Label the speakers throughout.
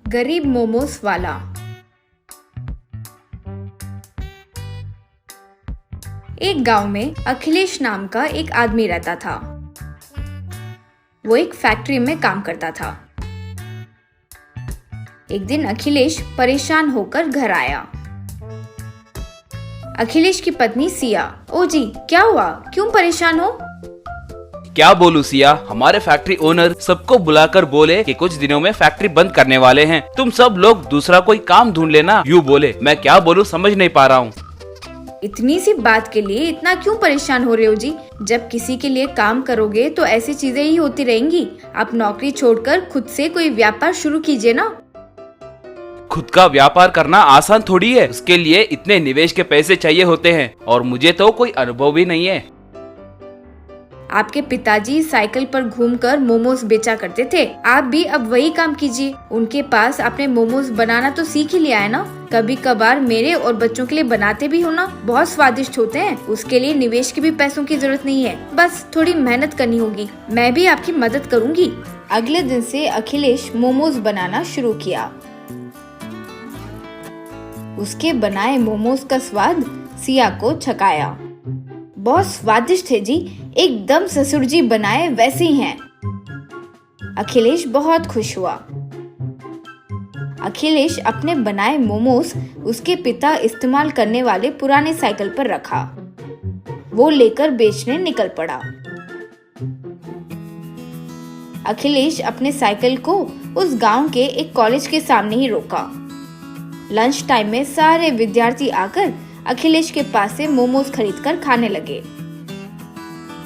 Speaker 1: गरीब मोमोस वाला। एक गांव में अखिलेश नाम का एक आदमी रहता था। वो एक फैक्ट्री में काम करता था। एक दिन अखिलेश परेशान होकर घर आया। अखिलेश की पत्नी सिया, ओ जी क्या हुआ, क्यों परेशान हो?
Speaker 2: क्या बोलूं सिया, हमारे फैक्ट्री ओनर सबको बुलाकर बोले कि कुछ दिनों में फैक्ट्री बंद करने वाले हैं। तुम सब लोग दूसरा कोई काम ढूंढ लेना, यूँ बोले। मैं क्या बोलूं समझ नहीं पा रहा हूँ।
Speaker 1: इतनी सी बात के लिए इतना क्यों परेशान हो रहे हो जी? जब किसी के लिए काम करोगे तो ऐसी चीजें ही होती रहेंगी। आप नौकरी छोड़कर खुद से कोई व्यापार शुरू कीजिए ना।
Speaker 2: खुद का व्यापार करना आसान थोड़ी है, उसके लिए इतने निवेश के पैसे चाहिए होते हैं और मुझे तो कोई अनुभव भी नहीं है।
Speaker 1: आपके पिताजी साइकिल पर घूमकर मोमोज बेचा करते थे, आप भी अब वही काम कीजिए। उनके पास आपने मोमोज बनाना तो सीख ही लिया है ना। कभी कभार मेरे और बच्चों के लिए बनाते भी हो ना, बहुत स्वादिष्ट होते हैं। उसके लिए निवेश के भी पैसों की जरूरत नहीं है, बस थोड़ी मेहनत करनी होगी। मैं भी आपकी मदद करूँगी। अगले दिन से अखिलेश मोमोज बनाना शुरू किया। उसके बनाए मोमोज का स्वाद सिया को छकाया। बहुत स्वादिष्ट है जी, एकदम ससुर जी बनाए वैसे ही हैं। अखिलेश बहुत खुश हुआ। अखिलेश अपने बनाए मोमोज उसके पिता इस्तेमाल करने वाले पुराने साइकिल पर रखा। वो लेकर बेचने निकल पड़ा। अखिलेश अपने साइकिल को उस गांव के एक कॉलेज के सामने ही रोका। लंच टाइम में सारे विद्यार्थी आकर अखिलेश के पास से मोमोज खरीदकर खाने लगे।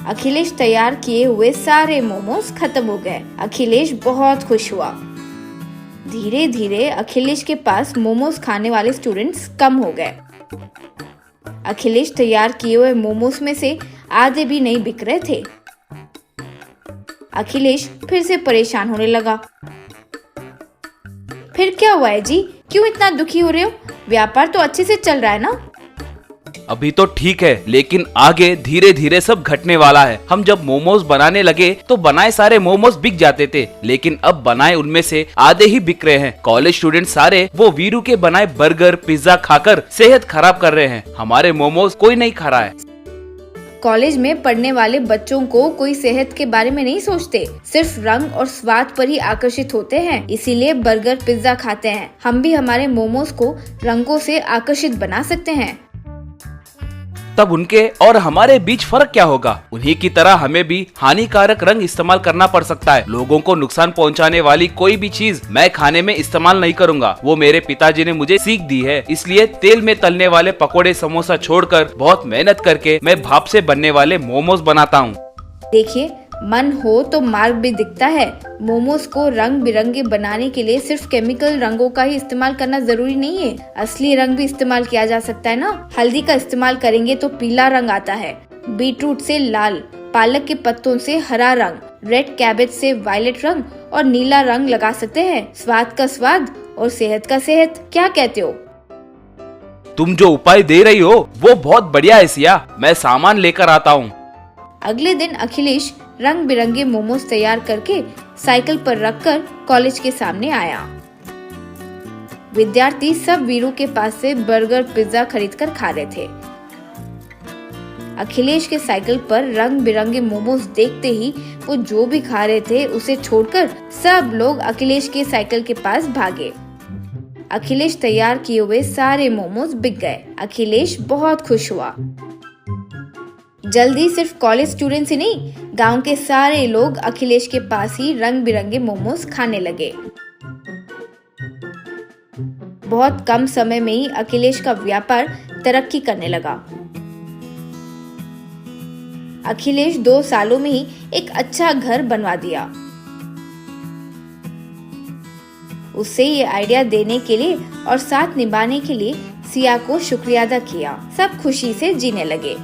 Speaker 1: अखिलेश तैयार किए हुए सारे मोमोज खत्म हो गए। अखिलेश बहुत खुश हुआ। धीरे धीरे अखिलेश के पास मोमोज खाने वाले स्टूडेंट्स कम हो गए। अखिलेश तैयार किए हुए मोमोज में से आधे भी नहीं बिक रहे थे। अखिलेश फिर से परेशान होने लगा। फिर क्या हुआ है जी, क्यों इतना दुखी हो रहे हो? व्यापार तो अच्छे से चल रहा है ना?
Speaker 2: अभी तो ठीक है, लेकिन आगे धीरे धीरे सब घटने वाला है। हम जब मोमोज बनाने लगे तो बनाए सारे मोमोज बिक जाते थे, लेकिन अब बनाए उनमें से आधे ही बिक रहे हैं। कॉलेज स्टूडेंट सारे वो वीरू के बनाए बर्गर पिज्जा खाकर सेहत खराब कर रहे हैं। हमारे मोमोज कोई नहीं खा रहा है।
Speaker 1: कॉलेज में पढ़ने वाले बच्चों को कोई सेहत के बारे में नहीं सोचते, सिर्फ रंग और स्वाद पर ही आकर्षित होते हैं, इसीलिए बर्गर पिज्जा खाते हैं। हम भी हमारे मोमोज को रंगों से आकर्षित बना सकते हैं।
Speaker 2: तब उनके और हमारे बीच फर्क क्या होगा? उन्हीं की तरह हमें भी हानिकारक रंग इस्तेमाल करना पड़ सकता है। लोगों को नुकसान पहुंचाने वाली कोई भी चीज मैं खाने में इस्तेमाल नहीं करूंगा। वो मेरे पिताजी ने मुझे सीख दी है। इसलिए तेल में तलने वाले पकोड़े समोसा छोड़कर बहुत मेहनत करके मैं भाप से बनने वाले मोमोज बनाता हूँ।
Speaker 1: देखिए, मन हो तो मार्ग भी दिखता है। मोमोज को रंग बिरंगे बनाने के लिए सिर्फ केमिकल रंगों का ही इस्तेमाल करना जरूरी नहीं है, असली रंग भी इस्तेमाल किया जा सकता है ना। हल्दी का इस्तेमाल करेंगे तो पीला रंग आता है, बीटरूट से लाल, पालक के पत्तों से हरा रंग, रेड कैबेज से वायलेट रंग और नीला रंग लगा सकते हैं। स्वाद का स्वाद और सेहत का सेहत, क्या कहते हो?
Speaker 2: तुम जो उपाय दे रही हो वो बहुत बढ़िया है सिया, मैं सामान लेकर आता हूँ।
Speaker 1: अगले दिन अखिलेश रंग बिरंगे मोमोज तैयार करके साइकिल पर रखकर कॉलेज के सामने आया। विद्यार्थी सब वीरू के पास से बर्गर पिज्जा खरीदकर खा रहे थे। अखिलेश के साइकिल पर रंग बिरंगे मोमोज देखते ही वो जो भी खा रहे थे उसे छोड़कर सब लोग अखिलेश के साइकिल के पास भागे। अखिलेश तैयार किए हुए सारे मोमोज बिक गए। अखिलेश बहुत खुश हुआ। जल्दी सिर्फ कॉलेज स्टूडेंट्स ही नहीं, गांव के सारे लोग अखिलेश के पास ही रंग बिरंगे मोमोज खाने लगे। बहुत कम समय में ही अखिलेश का व्यापार तरक्की करने लगा। अखिलेश 2 सालों में ही एक अच्छा घर बनवा दिया। उससे ये आइडिया देने के लिए और साथ निभाने के लिए सिया को शुक्रिया अदा किया। सब खुशी से जीने लगे।